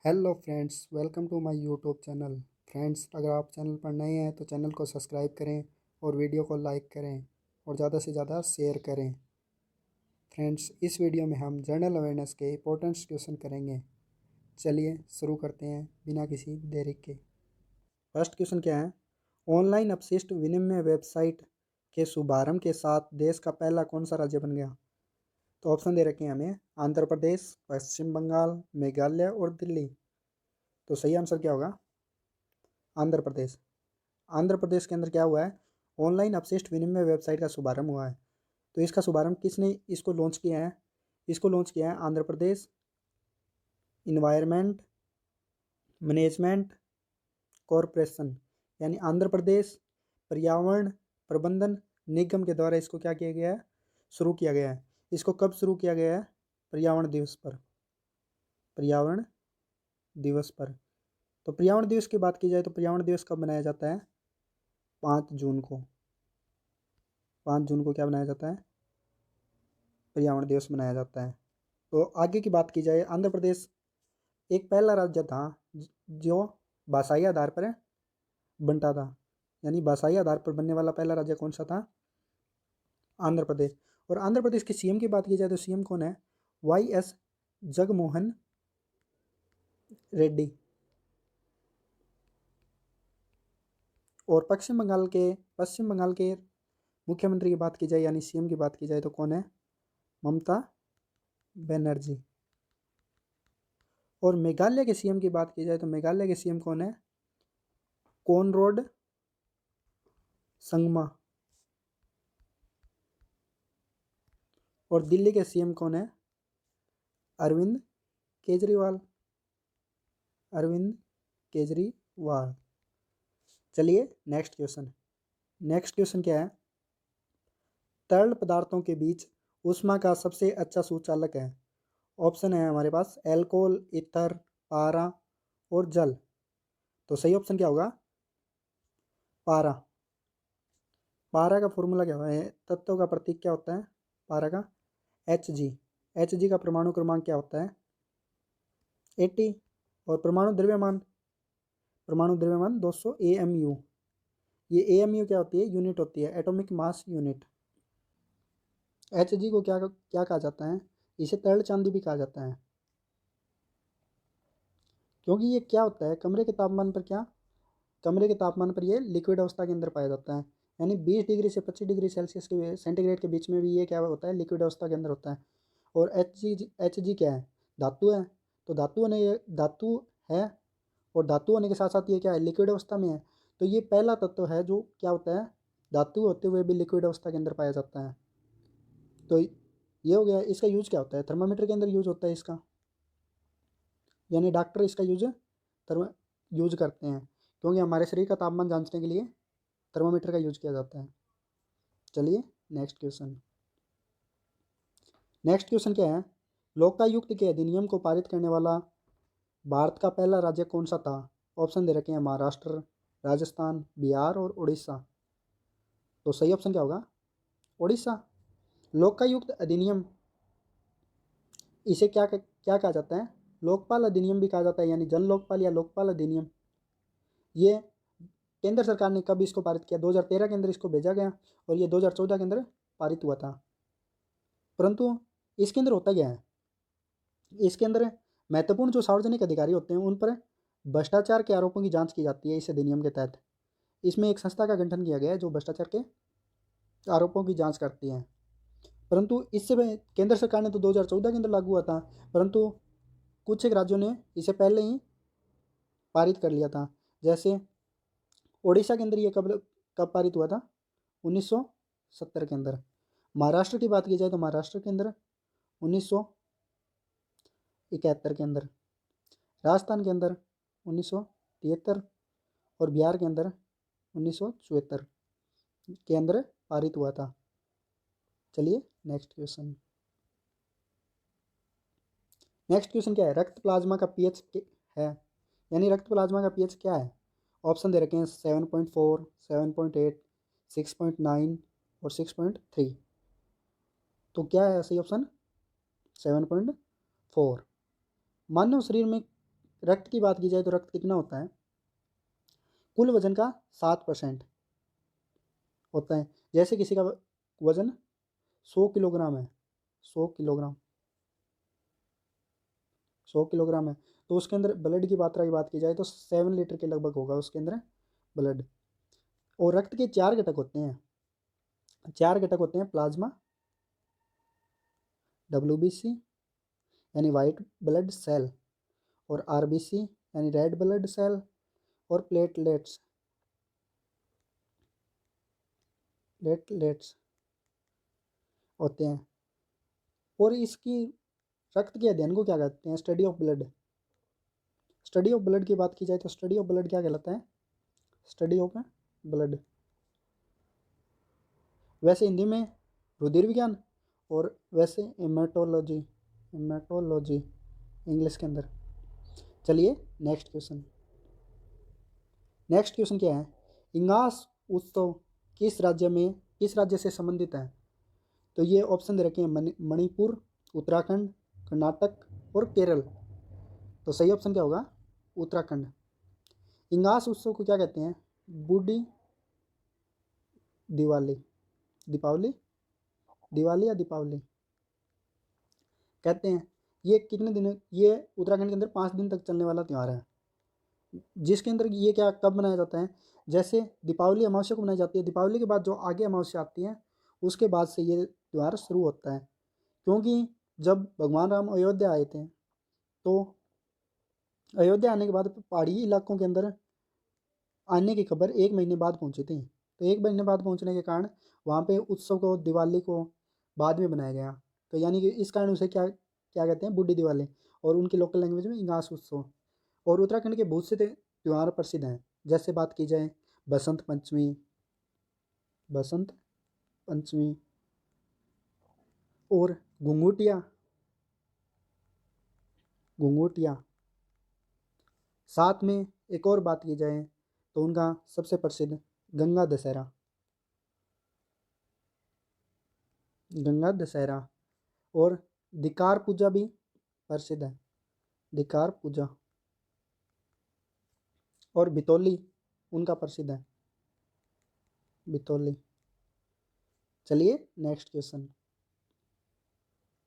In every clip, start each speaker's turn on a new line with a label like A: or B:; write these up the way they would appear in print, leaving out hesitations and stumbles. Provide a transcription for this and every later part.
A: Hello friends, welcome to my YouTube channel. Friends, अगर आप channel पर नए हैं तो चैनल को सब्सक्राइब करें और वीडियो को लाइक करें और ज़्यादा से ज़्यादा शेयर करें। फ्रेंड्स, इस वीडियो में हम जनरल अवेयरनेस के इंपॉर्टेंट क्वेश्चन करेंगे। चलिए शुरू करते हैं बिना किसी देरी के। फर्स्ट क्वेश्चन क्या है? ऑनलाइन अपशिष्ट विनिमय वेबसाइट के शुभारंभ के साथ देश का पहला कौन सा राज्य बन गया? तो ऑप्शन दे रखे हैं हमें: आंध्र प्रदेश, पश्चिम बंगाल, मेघालय और दिल्ली। तो सही आंसर क्या होगा? आंध्र प्रदेश। आंध्र प्रदेश के अंदर क्या हुआ है? ऑनलाइन अपशिष्ट विनिमय वेबसाइट का शुभारंभ हुआ है। तो इसका शुभारंभ किसने इसको लॉन्च किया है? इसको लॉन्च किया है Andhra Pradesh environment management corporation, यानी आंध्र प्रदेश पर्यावरण प्रबंधन निगम के द्वारा इसको क्या किया गया है? शुरू किया गया है। इसको कब शुरू किया गया है? पर्यावरण दिवस पर। पर्यावरण दिवस पर। तो पर्यावरण दिवस की बात की जाए तो पर्यावरण दिवस कब मनाया जाता है? 5 जून को। 5 जून को क्या बनाया जाता है? पर्यावरण दिवस मनाया जाता है। तो आगे की बात की जाए, आंध्र प्रदेश एक पहला राज्य था जो भाषाई आधार पर बनता था, यानी भाषाई आधार पर बनने वाला पहला राज्य कौन सा था? आंध्र प्रदेश। और आंध्र प्रदेश के सीएम की बात की जाए तो सीएम कौन है? YS जगमोहन रेड्डी। और पश्चिम बंगाल के मुख्यमंत्री की बात की जाए यानी सीएम की बात की जाए तो कौन है? ममता बनर्जी। और मेघालय के सीएम की बात की जाए तो मेघालय के सीएम कौन है? कॉनराड संगमा। और दिल्ली के सीएम कौन है? अरविंद केजरीवाल। अरविंद केजरीवाल। चलिए नेक्स्ट क्वेश्चन। नेक्स्ट क्वेश्चन क्या है? तरल पदार्थों के बीच ऊष्मा का सबसे अच्छा सुचालक है। ऑप्शन है हमारे पास एल्कोहल, ईथर, पारा और जल। तो सही ऑप्शन क्या होगा? पारा। पारा का फॉर्मूला क्या है? तत्व का प्रतीक क्या होता है पारा का? Hg। Hg का परमाणु क्रमांक क्या होता है? 80। और परमाणु द्रव्यमान 200 AMU। ये AMU क्या होती है? यूनिट होती है, एटॉमिक मास यूनिट। Hg को क्या क्या कहा जाता है? इसे तरल चांदी भी कहा जाता है, क्योंकि ये क्या होता है? कमरे के तापमान पर ये लिक्विड अवस्था के अंदर पाया जाता है, यानी 20 डिग्री से 25 डिग्री सेल्सियस के सेंटीग्रेड के बीच में भी ये क्या होता है? लिक्विड अवस्था के अंदर होता है। और Hg क्या है? धातु है। तो धातु है, और धातु होने के साथ साथ ये क्या है? लिक्विड अवस्था में है। तो ये पहला तत्व है जो क्या होता है? धातु होते हुए भी लिक्विड अवस्था के अंदर पाया जाता है। तो ये हो गया। इसका यूज क्या होता है? थर्मामीटर के अंदर यूज होता है इसका, यानी डॉक्टर इसका थर्मा यूज करते हैं, क्योंकि हमारे शरीर का तापमान जांचने के लिए थर्मामीटर का यूज किया जाता है। चलिए नेक्स्ट क्वेश्चन। नेक्स्ट क्वेश्चन क्या है? लोकायुक्त के अधिनियम को पारित करने वाला भारत का पहला राज्य कौन सा था? ऑप्शन दे रखे हैं महाराष्ट्र, राजस्थान, बिहार और उड़ीसा। तो सही ऑप्शन क्या होगा? उड़ीसा। लोकायुक्त अधिनियम, इसे क्या क्या कहा जाता है? लोकपाल अधिनियम भी कहा जाता है, यानी जन लोकपाल या लोकपाल अधिनियम। ये केंद्र सरकार ने कब इसको पारित किया? 2013 के अंदर इसको भेजा गया और ये 2014 के अंदर पारित हुआ था। परंतु इसके अंदर होता क्या है? इसके अंदर महत्वपूर्ण जो सार्वजनिक अधिकारी होते हैं उन पर भ्रष्टाचार के आरोपों की जांच की जाती है इस अधिनियम के तहत। इसमें एक संस्था का गठन किया गया है जो भ्रष्टाचार के आरोपों की जांच करती है। परंतु इससे केंद्र सरकार ने तो 2014 के अंदर लागू हुआ था, परंतु कुछ एक राज्यों ने इसे पहले ही पारित कर लिया था। जैसे ओडिशा के अंदर ये कब कब पारित हुआ था? 1970 के अंदर। महाराष्ट्र की बात की जाए तो महाराष्ट्र के अंदर 1971 के अंदर। राजस्थान के अंदर 1973 और बिहार के अंदर 1974 के अंदर पारित हुआ था। चलिए नेक्स्ट क्वेश्चन। नेक्स्ट क्वेश्चन क्या है? रक्त प्लाज्मा का पीएच है, यानी रक्त प्लाज्मा का पीएच क्या है? ऑप्शन दे रखे हैं 7.4, 7.8, 6.9 और 6.3। तो क्या है सही ऑप्शन? 7.4। मानव शरीर में रक्त की बात की जाए तो रक्त कितना होता है, कुल वजन का 7% होता है। जैसे किसी का वजन 100 किलोग्राम है, 100 किलोग्राम, 100 किलोग्राम है, तो उसके अंदर ब्लड की मात्रा की बात की जाए तो 7 लीटर के लगभग होगा उसके अंदर ब्लड। और रक्त के 4 घटक होते हैं, 4 घटक होते हैं, प्लाज्मा, WBC यानी वाइट ब्लड सेल, और RBC यानी रेड ब्लड सेल, और प्लेटलेट्स, प्लेटलेट्स होते हैं। और इसकी रक्त के अध्ययन को क्या कहते हैं, study of blood. Study of blood की बात की जाए तो स्टडी ऑफ ब्लड क्या कहलाता है, स्टडी ऑफ ब्लड। वैसे हिंदी में रुधिर विज्ञान, और वैसे हेमेटोलॉजी, हेमेटोलॉजी इंग्लिश के अंदर। चलिए नेक्स्ट क्वेश्चन। नेक्स्ट क्वेश्चन क्या है, इंगास उत्सव किस राज्य से संबंधित है। तो ये ऑप्शन दे रखे हैं, मणिपुर, उत्तराखंड, कर्नाटक और केरल। तो सही ऑप्शन क्या होगा, उत्तराखंड। इंगास उत्सव को क्या कहते हैं, बूढ़ी दिवाली, दीपावली, दिवाली या दीपावली कहते हैं। ये कितने दिन, ये उत्तराखंड के अंदर 5 दिन तक चलने वाला त्यौहार है, जिसके अंदर ये क्या कब मनाया जाता है, जैसे दीपावली अमावस्या को मनाई जाती है, दीपावली के बाद जो आगे अमावस्या आती है उसके बाद से ये त्यौहार शुरू होता है। क्योंकि जब भगवान राम अयोध्या आए थे, तो अयोध्या आने के बाद पहाड़ी इलाकों के अंदर आने की खबर 1 महीने बाद पहुंची थी। तो 1 महीने बाद पहुंचने के कारण वहाँ पे उत्सव को, दिवाली को बाद में बनाया गया। तो यानी कि इस कारण उसे क्या क्या कहते हैं, बूढ़ी दिवाली, और उनकी लोकल लैंग्वेज में इंगास उत्सव। और उत्तराखंड के बहुत से त्यौहार प्रसिद्ध हैं, जैसे बात की जाए बसंत पंचमी, बसंत पंचमी, और घुंघुटिया, घुंघुटिया। साथ में एक और बात की जाए तो उनका सबसे प्रसिद्ध गंगा दशहरा, गंगा दशहरा, और धिकार पूजा भी प्रसिद्ध है, धिकार पूजा, और बितौली उनका प्रसिद्ध है, बितौली। चलिए नेक्स्ट क्वेश्चन।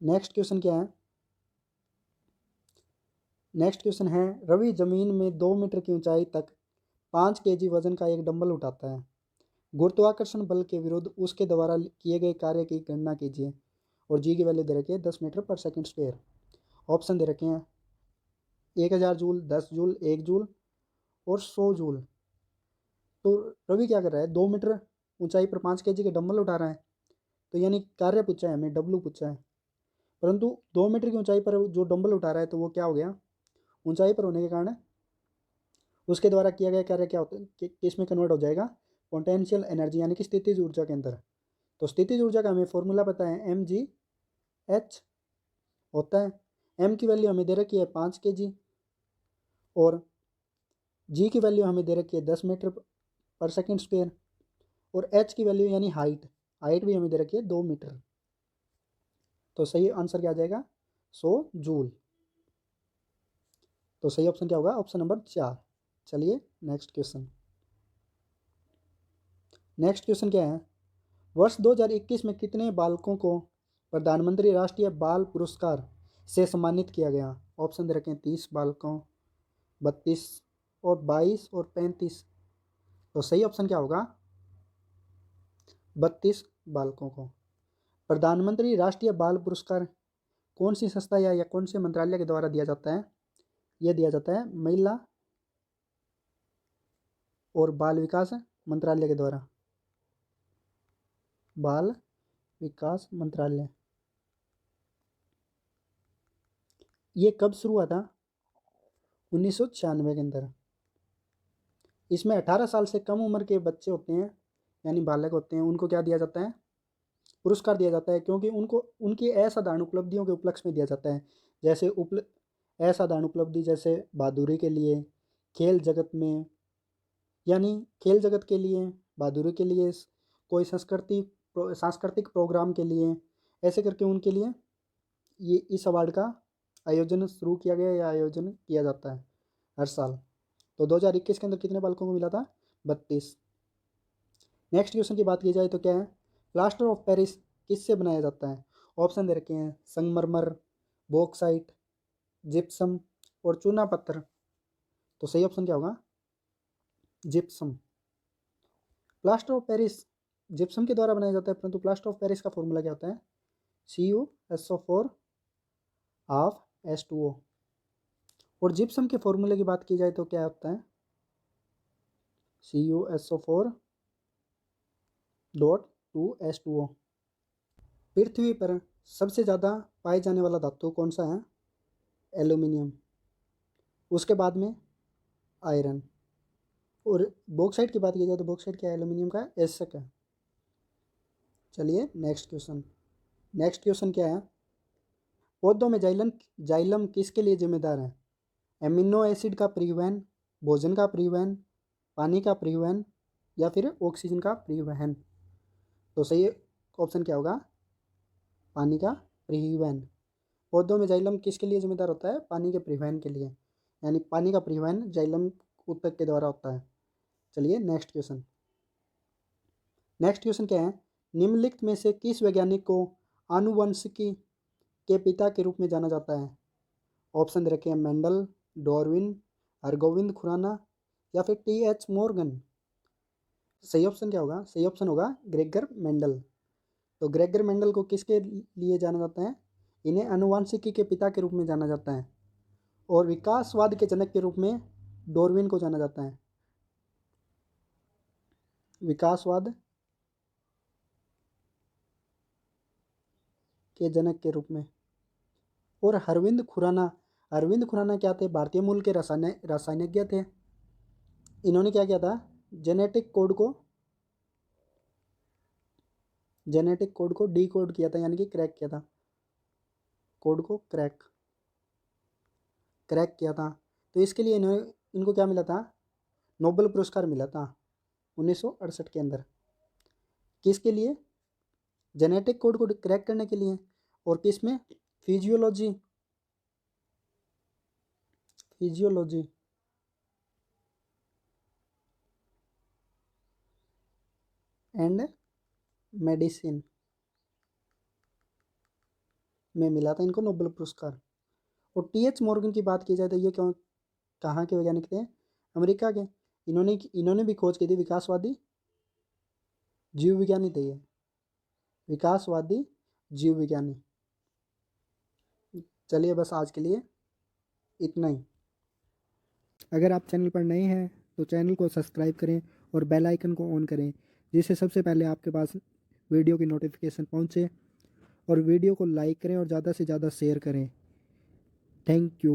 A: नेक्स्ट क्वेश्चन क्या है, नेक्स्ट क्वेश्चन है, रवि जमीन में 2 मीटर की ऊंचाई तक 5 kg वजन का एक डंबल उठाता है। गुरुत्वाकर्षण बल के विरुद्ध उसके द्वारा किए गए कार्य की गणना कीजिए, और जी की वैल्यू दे रखी है 10 मीटर/सेकंड स्क्वायर। ऑप्शन दे रखे हैं 1000 जूल, 10 जूल, 1 जूल और 100 जूल। तो रवि क्या कर रहा है, 2 मीटर ऊंचाई पर 5 kg के डंबल उठा रहा है, तो यानी कार्य पूछा है हमें, डब्लू पूछा है। परंतु 2 मीटर की ऊंचाई पर जो डंबल उठा रहा है, तो वो क्या हो गया, ऊंचाई पर होने के कारण उसके द्वारा किया गया कार्य क्या होता है, किस में कन्वर्ट हो जाएगा, पोटेंशियल एनर्जी यानी कि स्थितिज ऊर्जा के अंदर। तो स्थितिज ऊर्जा का हमें फॉर्मूला पता है, mgh होता है। m की वैल्यू हमें दे रखी है 5 kg, और g की वैल्यू हमें दे रखी है 10 मीटर/सेकंड स्क्वायर, और h की वैल्यू यानी हाइट, हाइट भी हमें दे रखी है 2 मीटर। तो सही आंसर क्या आ जाएगा, 100 जूल। तो सही ऑप्शन क्या होगा, ऑप्शन नंबर 4। चलिए नेक्स्ट क्वेश्चन। नेक्स्ट क्वेश्चन क्या है, वर्ष 2021 में कितने बालकों को प्रधानमंत्री राष्ट्रीय बाल पुरस्कार से सम्मानित किया गया। ऑप्शन दे रखे हैं 30 बालकों, 32 और 22 और 35। तो सही ऑप्शन क्या होगा, 32 बालकों को। प्रधानमंत्री राष्ट्रीय बाल पुरस्कार कौन सी संस्था या कौन से मंत्रालय के द्वारा दिया जाता है, यह दिया जाता है महिला और बाल विकास मंत्रालय के द्वारा, बाल विकास मंत्रालय। ये कब शुरू हुआ था, 1996 के अंदर। इसमें 18 साल से कम उम्र के बच्चे होते हैं, यानी बालक होते हैं, उनको क्या दिया जाता है, पुरस्कार दिया जाता है, क्योंकि उनको उनकी असाधारण उपलब्धियों के उपलक्ष्य में दिया जाता है। जैसे असाधारण उपलब्धि, जैसे बहादुरी के लिए, खेल जगत में, यानी खेल जगत के लिए, बहादुरी के लिए, कोई सांस्कृतिक प्रोग्राम के लिए, ऐसे करके उनके लिए ये इस अवार्ड का आयोजन शुरू किया गया या आयोजन किया जाता है। हर साल। तो 2021 के अंदर कितने बालकों को मिला था? 32। नेक्स्ट क्वेश्चन की बात की जाए तो क्या है? प्लास्टर ऑफ पेरिस किससे बनाया जाता है? ऑप्शन दे रखे हैं, संगमरमर, बॉक्साइट, जिप्सम और चूना पत्थर। तो सही ऑप्शन क्या होगा? Gypsum. Plaster of Paris gypsum के द्वारा बनाया जाता है, परंतु प्लास्टर ऑफ पेरिस का फॉर्मूला क्या होता है? CuSO4 half H2O। और जिप्सम के फॉर्मूले की बात की जाए तो क्या होता है? CuSO4 dot 2H2O। पृथ्वी पर सबसे ज़्यादा पाए जाने वाला धातु कौन सा है? एल्यूमिनियम। उसके बाद में आयरन। और बॉक्साइट की बात की जाए तो बॉक्साइट क्या है? एल्यूमिनियम का एशक है। चलिए नेक्स्ट क्वेश्चन। नेक्स्ट क्वेश्चन क्या है? पौधों में जाइलम किसके लिए जिम्मेदार है? एमिनो एसिड का परिवहन, भोजन का परिवहन, पानी का परिवहन या फिर ऑक्सीजन का परिवहन। तो सही ऑप्शन क्या होगा? पानी का परिवहन। पौधों में जाइलम किसके लिए जिम्मेदार होता है? पानी के परिवहन के लिए, यानी पानी का परिवहन जाइलम ऊतक के द्वारा होता है। चलिए नेक्स्ट क्वेश्चन। नेक्स्ट क्वेश्चन क्या है? निम्नलिखित में से किस वैज्ञानिक को आनुवंशिकी के पिता के रूप में जाना जाता है? ऑप्शन दे रखे हैं, मेंडल, डार्विन, हरगोविंद खुराना या फिर TH मॉर्गन। सही ऑप्शन क्या होगा? सही ऑप्शन होगा ग्रेगर मेंडल। तो ग्रेगर मेंडल को किसके लिए जाना जाता है? इन्हें आनुवंशिकी के पिता के रूप में जाना जाता है। और विकासवाद के जनक के रूप में डार्विन को जाना जाता है। विकासवाद के जनक के रूप में। और अरविंद खुराना क्या थे? भारतीय मूल के रासायनिज्ञ थे। इन्होंने क्या किया था? जेनेटिक कोड को डी कोड किया था, यानी कि क्रैक किया था। कोड को क्रैक किया था। तो इसके लिए इनको क्या मिला था? नोबेल पुरस्कार मिला था 1968 के अंदर। किसके लिए? जेनेटिक कोड को क्रैक करने के लिए। और किस में? फिजियोलॉजी एंड मेडिसिन में मिला था इनको नोबेल पुरस्कार। और TH मॉर्गन की बात की जाए तो ये कहाँ के वैज्ञानिक थे? अमेरिका के। इन्होंने भी खोज की थी। विकासवादी जीव विज्ञानी थे ये। विकासवादी जीव विज्ञानी। चलिए बस आज के लिए इतना ही। अगर आप चैनल पर नए हैं तो चैनल को सब्सक्राइब करें और बेल आइकन को ऑन करें, जिससे सबसे पहले आपके पास वीडियो की नोटिफिकेशन पहुंचे। और वीडियो को लाइक करें और ज़्यादा से ज़्यादा शेयर करें। Thank you.